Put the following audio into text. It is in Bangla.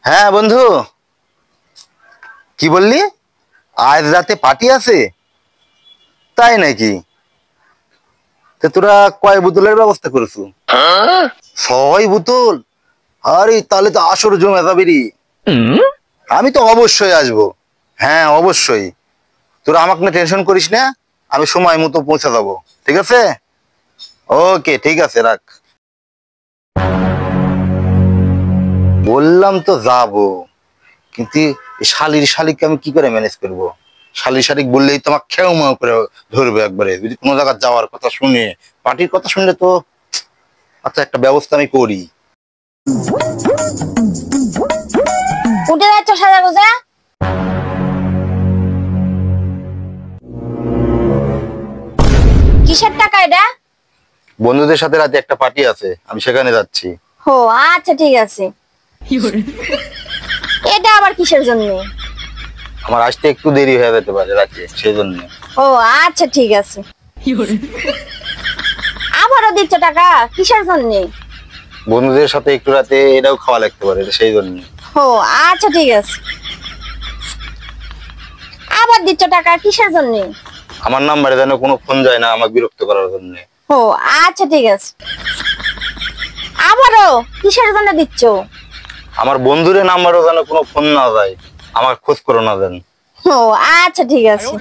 হ্যাঁ বন্ধু, কি বললি? আজ রাতে পার্টি আছে? তাই নাকি? তা তোরা কয় বোতলের ব্যবস্থা করেছো? 6 বোতল? আরে তাহলে তো আসর জমে যাবে রে। আমি তো অবশ্যই আসবো। হ্যাঁ অবশ্যই। তোরা আমাকে নিয়ে টেনশন করিস না, আমি সময় মতো পৌঁছে যাবো। ঠিক আছে? ওকে ঠিক আছে, রাখ। বললাম তো যাবো, কিন্তু এই শালির শালিককে আমি কি করে ম্যানেজ করবো? শালির শালিক বললেই তো আমার খেউ মাউ করে ধরবে একবারে, যদি কোনো জায়গায় যাওয়ার কথা শুনে, পার্টির কথা শুনলে তো। আচ্ছা, একটা ব্যবস্থা আমি করি। উঠে যাচ্ছ সাজা গোজা? কিসের টাকা এটা? বন্ধুদের সাথে রাতে একটা পার্টি আছে, আমি সেখানে যাচ্ছি। ও আচ্ছা ঠিক আছে। এটা আবার কিসের জন্য? আমার আসতে একটু দেরি হয়ে যেতে পারে রাতে, সেই জন্য। ও আচ্ছা ঠিক আছে। আবারও দিচ্ছ টাকা কিসের জন্য? বন্ধুদের সাথে একটু রাতে এটাও খাওয়া লাগতে পারে, সেই জন্য। ও আচ্ছা ঠিক আছে। আবার দিচ্ছ টাকা কিসের জন্য? আমার নাম্বারে যেন কোনো ফোন যায় না আমাকে বিরক্ত করার জন্য। ও আচ্ছা ঠিক আছে। আবারও কিসের জন্য দিচ্ছ? আমার বন্ধুদের নাম্বারও যেন কোনো ফোন না যায়, আমার খোঁজ করো না যেন। ও আচ্ছা ঠিক আছে।